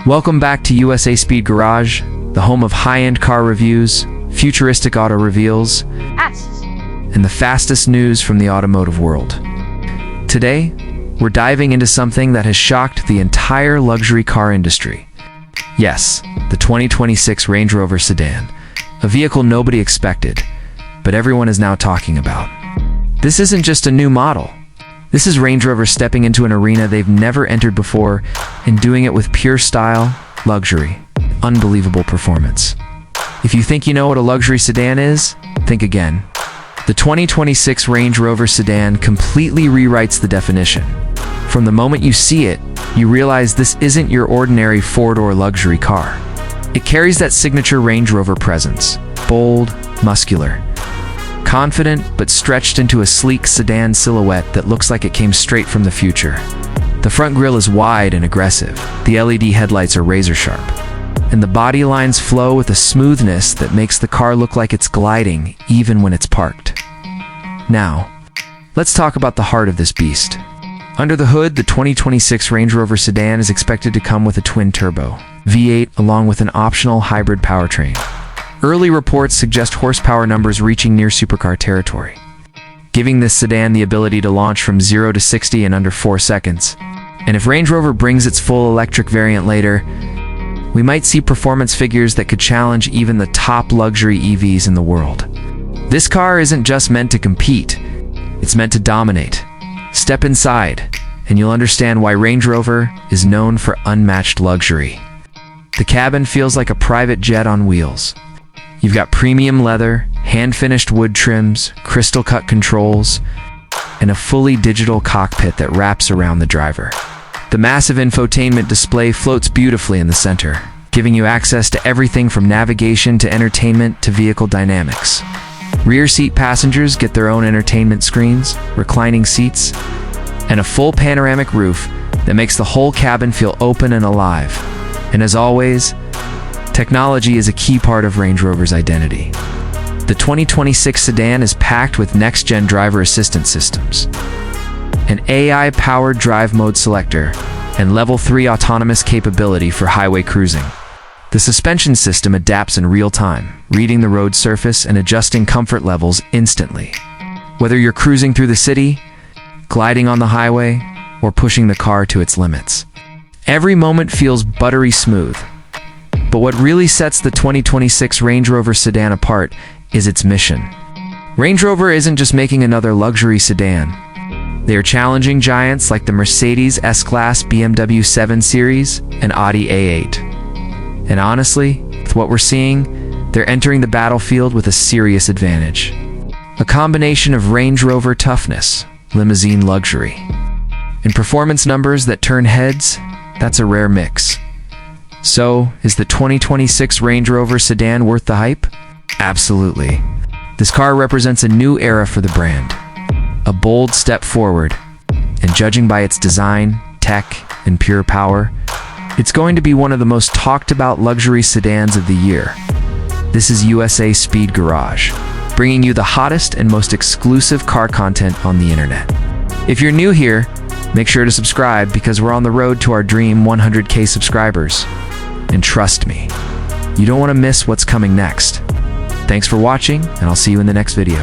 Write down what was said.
Welcome back to USA Speed Garage, the home of high-end car reviews, futuristic auto reveals, and the fastest news from the automotive world. Today, we're diving into something that has shocked the entire luxury car industry. Yes, the 2026 Range Rover Sedan, a vehicle nobody expected, but everyone is now talking about. This isn't just a new model. This is Range Rover stepping into an arena they've never entered before and doing it with pure style, luxury, unbelievable performance. If you think you know what a luxury sedan is, think again. The 2026 Range Rover Sedan completely rewrites the definition. From the moment you see it, you realize this isn't your ordinary four-door luxury car. It carries that signature Range Rover presence, bold, muscular, confident but stretched into a sleek sedan silhouette that looks like it came straight from the future. The front grille is wide and aggressive, the LED headlights are razor sharp, and the body lines flow with a smoothness that makes the car look like it's gliding even when it's parked. Now, let's talk about the heart of this beast. Under the hood, the 2026 Range Rover Sedan is expected to come with a twin-turbo V8 along with an optional hybrid powertrain. Early reports suggest horsepower numbers reaching near supercar territory, giving this sedan the ability to launch from 0 to 60 in under 4 seconds. And if Range Rover brings its full electric variant later, we might see performance figures that could challenge even the top luxury EVs in the world. This car isn't just meant to compete, it's meant to dominate. Step inside, and you'll understand why Range Rover is known for unmatched luxury. The cabin feels like a private jet on wheels. You've got premium leather, hand-finished wood trims, crystal-cut controls, and a fully digital cockpit that wraps around the driver. The massive infotainment display floats beautifully in the center, giving you access to everything from navigation to entertainment to vehicle dynamics. Rear seat passengers get their own entertainment screens, reclining seats, and a full panoramic roof that makes the whole cabin feel open and alive. And as always, technology is a key part of Range Rover's identity. The 2026 sedan is packed with next-gen driver assistance systems, an AI-powered drive mode selector, and Level 3 autonomous capability for highway cruising. The suspension system adapts in real time, reading the road surface and adjusting comfort levels instantly. Whether you're cruising through the city, gliding on the highway, or pushing the car to its limits, every moment feels buttery smooth. But what really sets the 2026 Range Rover Sedan apart is its mission. Range Rover isn't just making another luxury sedan. They are challenging giants like the Mercedes S-Class, BMW 7 Series, and Audi A8. And honestly, with what we're seeing, they're entering the battlefield with a serious advantage. A combination of Range Rover toughness, limousine luxury, and performance numbers that turn heads. That's a rare mix. So, is the 2026 Range Rover Sedan worth the hype? Absolutely. This car represents a new era for the brand. A bold step forward, and judging by its design, tech, and pure power, it's going to be one of the most talked about luxury sedans of the year. This is USA Speed Garage, bringing you the hottest and most exclusive car content on the internet. If you're new here, make sure to subscribe because we're on the road to our dream 100K subscribers. And trust me, you don't want to miss what's coming next. Thanks for watching, and I'll see you in the next video.